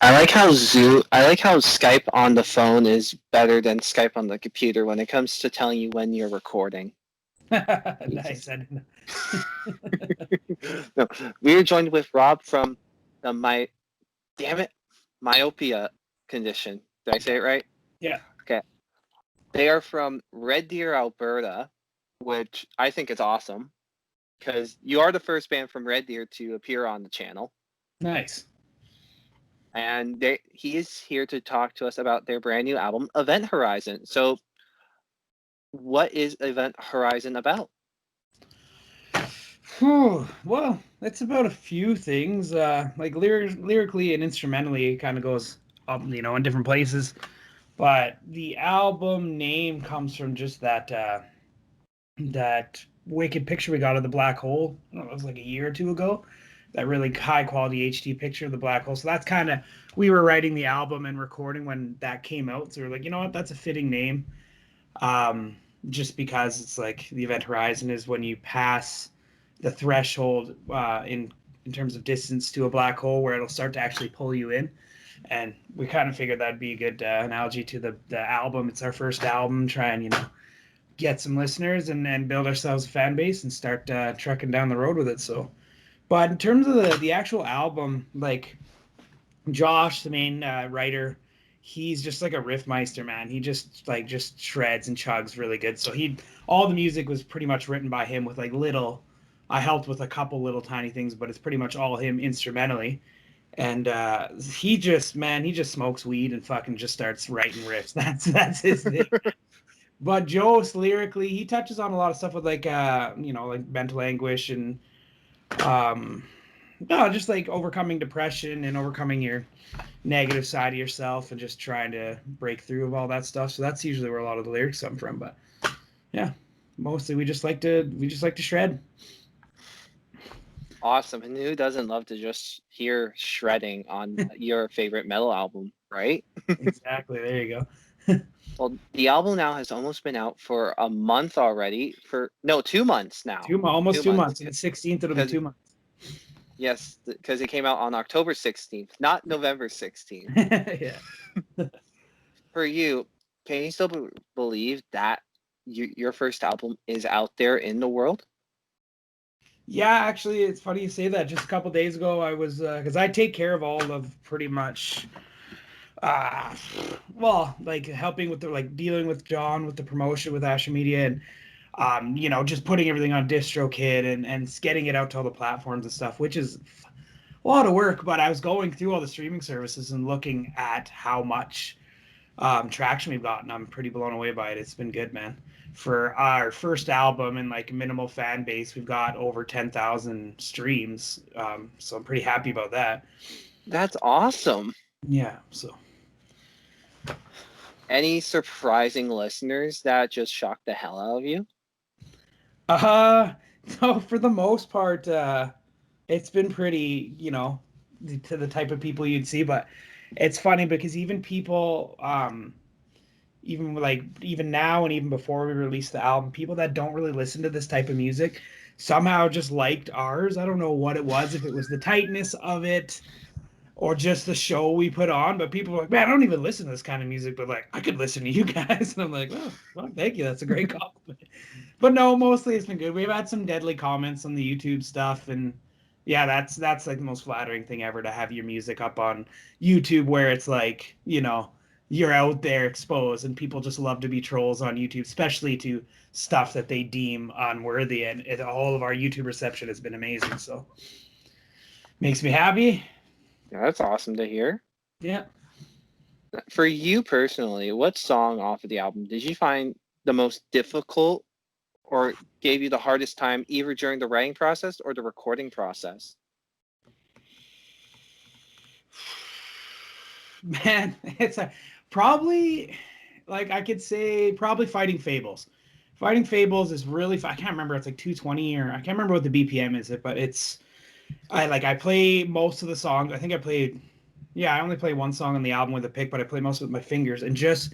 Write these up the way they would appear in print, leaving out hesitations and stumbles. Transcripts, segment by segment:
I like how Skype on the phone is better than Skype on the computer when it comes to telling you when you're recording. Nice. I didn't No, we are joined with Rob from the damn it, Myopia Condition. Did I say it right? Yeah. Okay. They are from Red Deer, Alberta, which I think is awesome because you are the first band from Red Deer to appear on the channel. Nice. And he is here to talk to us about their brand new album, Event Horizon. So, what is Event Horizon about? Well, it's about a few things. Like lyrically and instrumentally, it kind of goes up, in different places. But the album name comes from just that wicked picture we got of the black hole. I don't know, it was like a year or two ago. That really high quality HD picture of the black hole. So that's kind of we were writing the album and recording when that came out. So we are like, you know what, that's a fitting name. Just because it's like the Event Horizon is when you pass the threshold in terms of distance to a black hole where it'll start to actually pull you in. And we kind of figured that'd be a good analogy to the album. It's our first album. Try and get some listeners and build ourselves a fan base and start trucking down the road with it. So, but in terms of the actual album, like Josh, the main writer, he's just like a riffmeister, man. He just shreds and chugs really good. So all the music was pretty much written by him with like little. I helped with a couple little tiny things, but it's pretty much all him instrumentally. And he just smokes weed and fucking just starts writing riffs. That's his thing. But Joe's lyrically, he touches on a lot of stuff with like like mental anguish and no, just like overcoming depression and overcoming your negative side of yourself and just trying to break through of all that stuff. So that's usually where a lot of the lyrics come from. But yeah, mostly we just like to shred. Awesome. And who doesn't love to just hear shredding on your favorite metal album, right? Exactly. There you go. Well, the album now has almost been out for a month already. 2 months now. Almost 2 months. On the 16th, it'll be 2 months. Yes, because it came out on October 16th, not November 16th. Yeah. For you, can you still believe that your first album is out there in the world? Yeah, actually, it's funny you say that. Just a couple days ago, I was because I take care of all of pretty much, like helping with dealing with John with the promotion with Asher Media and just putting everything on DistroKid and getting it out to all the platforms and stuff, which is a lot of work. But I was going through all the streaming services and looking at how much traction we've gotten. I'm pretty blown away by it. It's been good, man. For our first album and like minimal fan base, we've got over 10,000 streams. So I'm pretty happy about that. That's awesome. Yeah. So any surprising listeners that just shocked the hell out of you? No, for the most part, it's been pretty, to the type of people you'd see, but it's funny because even people, even now and even before we released the album, people that don't really listen to this type of music somehow just liked ours. I don't know what it was, if it was the tightness of it or just the show we put on, but people were like, man, I don't even listen to this kind of music, but like I could listen to you guys. And I'm like, oh, well, thank you. That's a great compliment. But no, mostly it's been good. We've had some deadly comments on the YouTube stuff, and yeah, that's like the most flattering thing ever, to have your music up on YouTube where it's like, you're out there exposed, and people just love to be trolls on YouTube, especially to stuff that they deem unworthy. And all of our YouTube reception has been amazing. So makes me happy. Yeah, that's awesome to hear. Yeah. For you personally, what song off of the album did you find the most difficult or gave you the hardest time, either during the writing process or the recording process? Man, it's probably, like, I could say probably Fighting Fables. Fighting Fables is really, I can't remember, it's like 220 or I can't remember what the BPM is, but I play most of the songs. I think I only play one song on the album with a pick, but I play most with my fingers, and just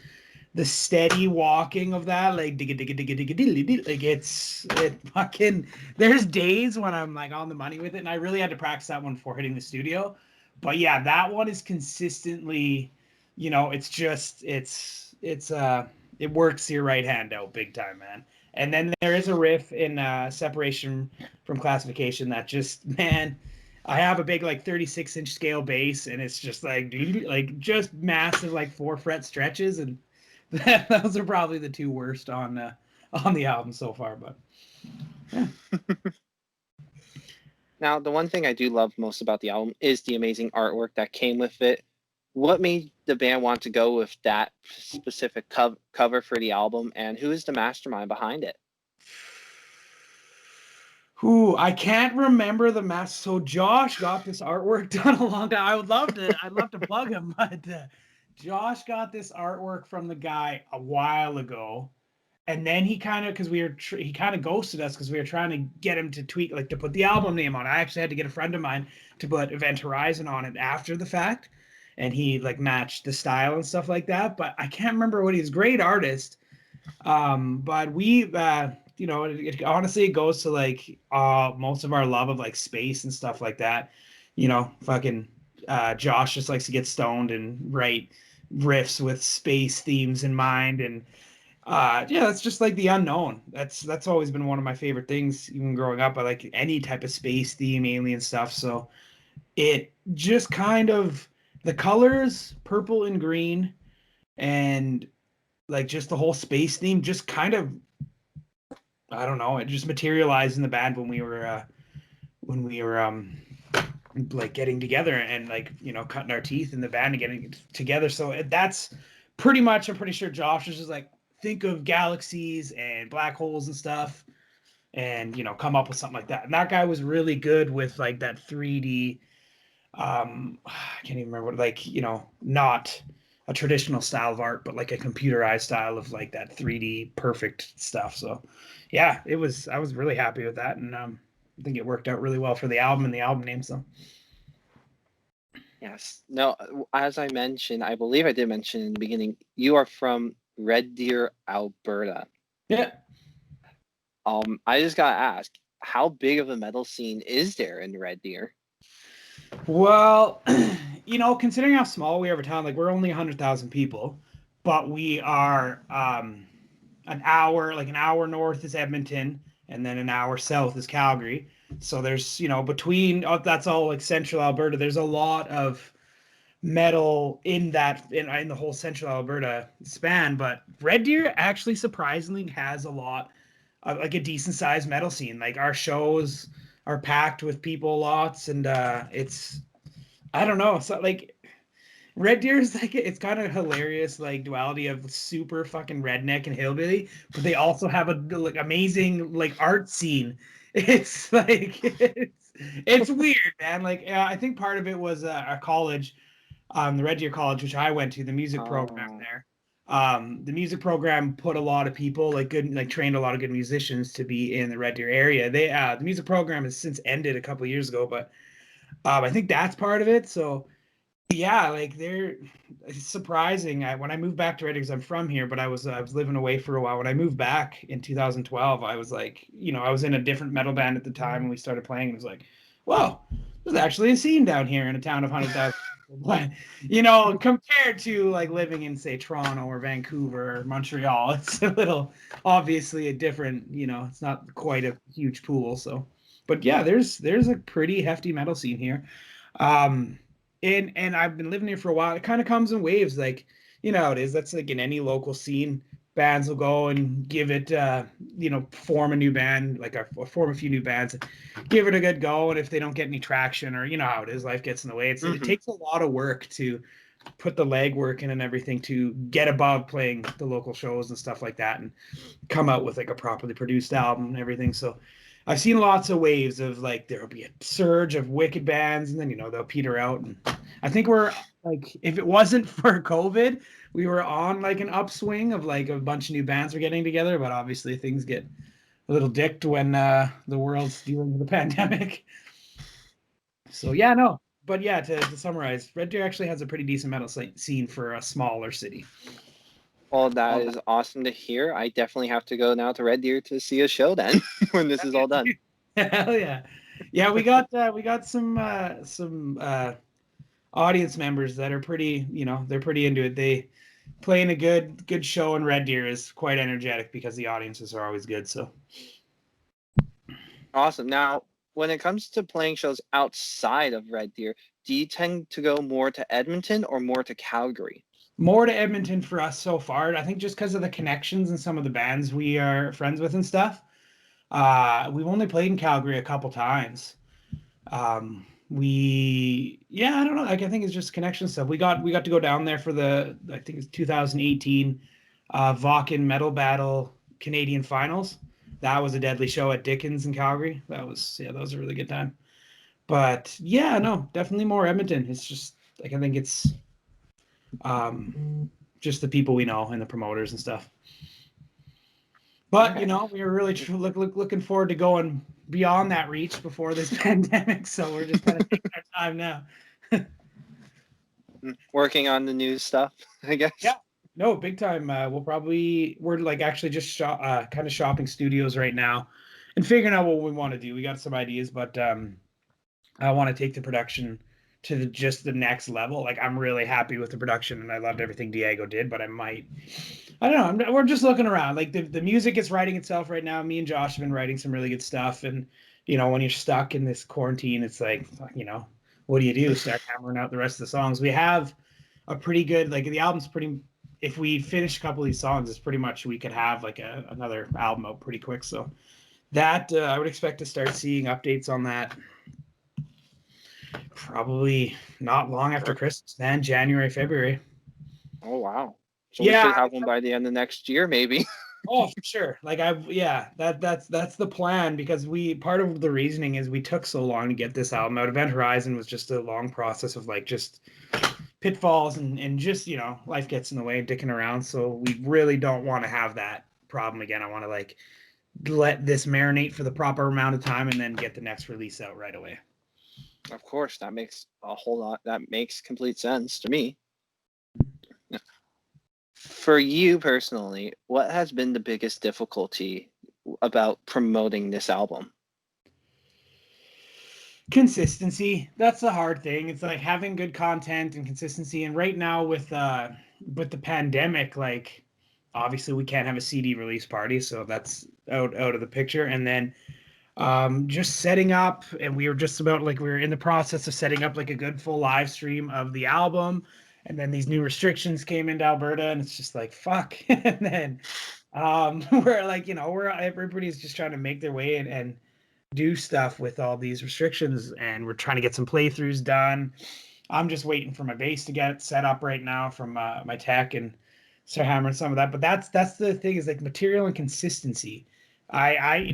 the steady walking of that, like digga digga digga digga digga digga, like it fucking. There's days when I'm like on the money with it, and I really had to practice that one before hitting the studio. But yeah, that one is consistently, it works your right hand out big time, man. And then there is a riff in Separation from Classification that just, man, I have a big like 36-inch scale bass, and it's just like just massive like 4-fret stretches, and those are probably the two worst on the album so far. But yeah. Now, the one thing I do love most about the album is the amazing artwork that came with it. What made the band want to go with that specific cover for the album, and who is the mastermind behind it? Who I can't remember the mask. So Josh got this artwork done a long time. I'd love to plug him, but Josh got this artwork from the guy a while ago, and then he kind of because he kind of ghosted us because we were trying to get him to tweak like to put the album name on. I actually had to get a friend of mine to put Event Horizon on it after the fact, and he like matched the style and stuff like that. But I can't remember what he's a great artist. But we honestly it goes to like most of our love of like space and stuff like that. Fucking Josh just likes to get stoned and write riffs with space themes in mind, and yeah, that's just like the unknown. That's always been one of my favorite things even growing up. I like any type of space theme, alien stuff. So it just kind of the colors, purple and green, and like just the whole space theme just kind of, I don't know, it just materialized in the band when we were like getting together and like cutting our teeth in the band and getting together. So that's pretty much, I'm pretty sure Josh was just like, think of galaxies and black holes and stuff, and come up with something like that. And that guy was really good with like that 3D, I can't even remember, like not a traditional style of art, but like a computerized style of like that 3D perfect stuff. So yeah, I was really happy with that, and I think it worked out really well for the album and the album name. So Yes. No, as I mentioned, I believe I did mention in the beginning, you are from Red Deer, Alberta. yeah. I just gotta ask, how big of a metal scene is there in Red Deer? Well, considering how small we are of a town, like we're only 100,000 people, but we are an hour north is Edmonton, and then an hour south is Calgary. So there's between that's all like central Alberta. There's a lot of metal in the whole central Alberta span, but Red Deer actually surprisingly has a lot of like a decent sized metal scene. Like our shows are packed with people lots, and it's, I don't know, so like Red Deer is like, it's kind of hilarious like duality of super fucking redneck and hillbilly, but they also have a like amazing like art scene. It's like it's weird, man. Like I think part of it was our college, the Red Deer College, which I went to, the music program Oh, there. The music program put a lot of people like good, like trained a lot of good musicians to be in the Red Deer area. The music program has since ended a couple of years ago, but I think that's part of it. So yeah, like it's surprising. When I moved back to Red Deer, because I'm from here, but I was living away for a while. When I moved back in 2012, I was like, I was in a different metal band at the time, and we started playing. And it was like, whoa, there's actually a scene down here in a town of 100,000. But compared to like living in say Toronto or Vancouver or Montreal, it's a little obviously a different. It's not quite a huge pool. So, but yeah, there's a pretty hefty metal scene here. Um, and I've been living here for a while. It kind of comes in waves, like how it is. That's like in any local scene, bands will go and give it, form a new band, like form a few new bands, give it a good go. And if they don't get any traction, or how it is, life gets in the way. It takes a lot of work to put the legwork in and everything to get above playing the local shows and stuff like that, and come out with like a properly produced album and everything. So I've seen lots of waves of like there'll be a surge of wicked bands, and then they'll peter out. And I think we're like, if it wasn't for COVID, we were on like an upswing of like a bunch of new bands were getting together. But obviously things get a little dicked when the world's dealing with a pandemic. So yeah, no. But yeah, to summarize, Red Deer actually has a pretty decent metal scene for a smaller city. well, that is awesome to hear. I definitely have to go now to Red Deer to see a show then when this is all done. Hell yeah. Yeah, we got some audience members that are pretty, they're pretty into it. They playing a good show in Red Deer is quite energetic because the audiences are always good. So Awesome. Now, when it comes to playing shows outside of Red Deer, do you tend to go more to Edmonton or more to Calgary? more to Edmonton for us so far. I think just because of the connections and some of the bands we are friends with and stuff. We've only played in Calgary a couple times. I don't know. Like I think it's just connection stuff. We got to go down there for I think it's 2018 Vaughan Metal Battle Canadian Finals. That was a deadly show at Dickens in Calgary. That was a really good time. But yeah, no, definitely more Edmonton. It's just like I think it's just the people we know and the promoters and stuff. But Okay. we were really looking forward to going beyond that reach before this pandemic. So we're just kind of taking our time now. Working on the new stuff, I guess. Yeah, no, big time. We're like actually just kind of shopping studios right now and figuring out what we want to do. We got some ideas, but I want to take the production to just the next level. Like I'm really happy with the production and I loved everything Diego did, but I don't know. We're just looking around. Like the music is writing itself right now. Me and Josh have been writing some really good stuff. And, when you're stuck in this quarantine, it's like, what do you do? Start hammering out the rest of the songs. We have a pretty good, like the album's pretty, if we finish a couple of these songs, it's pretty much, we could have like another album out pretty quick. So that I would expect to start seeing updates on that probably not long after Christmas, then January, February. Oh, wow. So we Yeah. should have one by the end of next year, maybe. Oh, for sure. Like that's the plan because part of the reasoning is we took so long to get this album out. Event Horizon was just a long process of like just pitfalls and just, life gets in the way, dicking around. So we really don't want to have that problem again. I want to like let this marinate for the proper amount of time and then get the next release out right away. Of course, that makes complete sense to me. For you personally, what has been the biggest difficulty about promoting this album? Consistency. That's the hard thing. It's like having good content and consistency. And right now with the pandemic, like obviously we can't have a CD release party, so that's out of the picture. And then just setting up, and we were just about like we were in the process of setting up like a good full live stream of the album. And then these new restrictions came into Alberta, and it's just like fuck. And then we're like, everybody's just trying to make their way and do stuff with all these restrictions, and we're trying to get some playthroughs done. I'm just waiting for my bass to get set up right now from my tech and start hammering some of that. But that's the thing is like material and consistency. I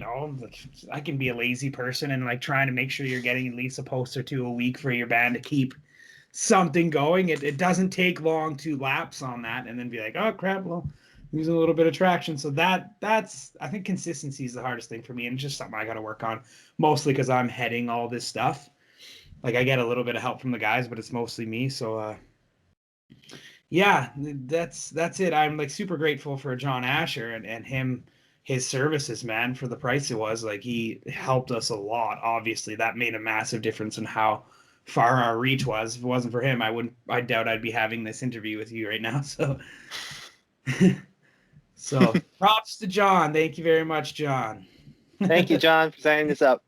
can be a lazy person and like trying to make sure you're getting at least a post or two a week for your band to keep something going. It doesn't take long to lapse on that and then be like, oh crap, well, losing a little bit of traction. So that's I think consistency is the hardest thing for me, and just something I got to work on, mostly because I'm heading all this stuff. Like I get a little bit of help from the guys, but it's mostly me. So yeah, that's it. I'm like super grateful for John Asher and his services, man, for the price it was. Like he helped us a lot. Obviously, that made a massive difference in how far our reach was. If it wasn't for him, I doubt I'd be having this interview with you right now. So so props to John. Thank you very much, John. Thank you, John, for setting this up.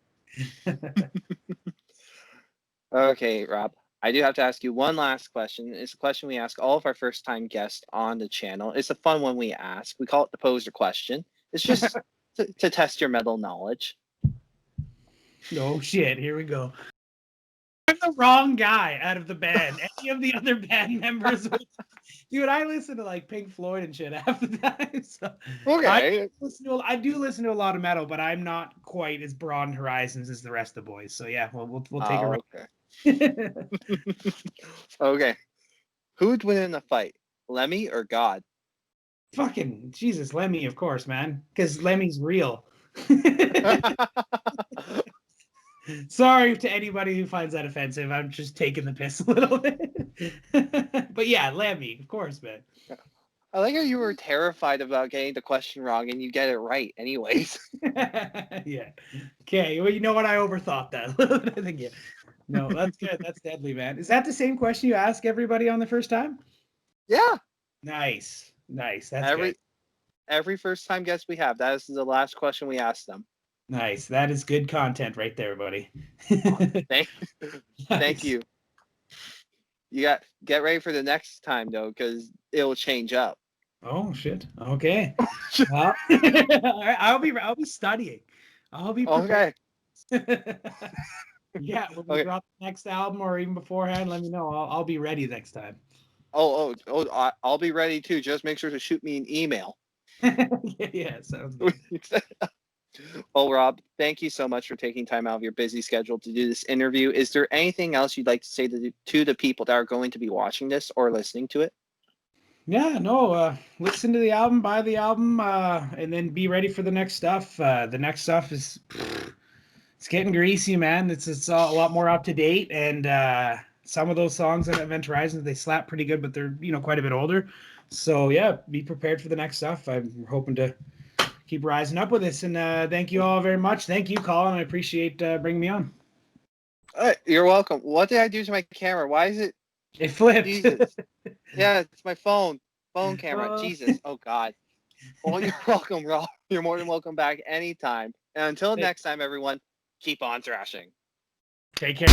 Okay, Rob, I do have to ask you one last question. It's a question we ask all of our first-time guests on the channel. It's a fun one we ask. We call it the poser question. It's just to test your metal knowledge. No shit. Here we go. I'm the wrong guy out of the band. Any of the other band members dude, I listen to like Pink Floyd and shit half the time. So Okay. I do listen to a lot of metal, but I'm not quite as broad in horizons as the rest of the boys. So yeah, we'll take a run. Okay. Okay. Who would win in a fight, Lemmy or God? Fucking Jesus, Lemmy, of course, man, because Lemmy's real. Sorry to anybody who finds that offensive. I'm just taking the piss a little bit. But yeah, Lemmy, of course, man. I like how you were terrified about getting the question wrong and you get it right anyways. Yeah. Okay. Well, you know what? I overthought that. I think, yeah. No, that's good. That's deadly, man. Is that the same question you ask everybody on the first time? Yeah. Nice. Nice. That's Every good. every first time guest we have, that is the last question we ask them. Nice. That is good content right there, buddy. Thank thank Nice. you. You got get ready for the next time though, because it'll change up. Oh shit. Okay. Well, all right, I'll be studying. I'll be prepared. Okay. Yeah, when we Okay. drop the next album or even beforehand, let me know. I'll be ready next time. I'll be ready too. Just make sure to shoot me an email. Yeah, sounds good. Well, Rob, thank you so much for taking time out of your busy schedule to do this interview. Is there anything else you'd like to say to the people that are going to be watching this or listening to it? Yeah, no, listen to the album, buy the album, and then be ready for the next stuff. The next stuff is it's getting greasy, man. It's a lot more up to date, and some of those songs on Event Horizon they slap pretty good, but they're quite a bit older. So yeah, be prepared for the next stuff. I'm hoping to keep rising up with this, and thank you all very much. Thank you, Colin. I appreciate bringing me on. You're welcome. What did I do to my camera? Why is it? It flipped. Jesus. Yeah, it's my phone camera. Uh, Jesus. Oh God. Well, you're welcome, Rob. You're more than welcome back anytime. And until next time, everyone, keep on thrashing. Take care.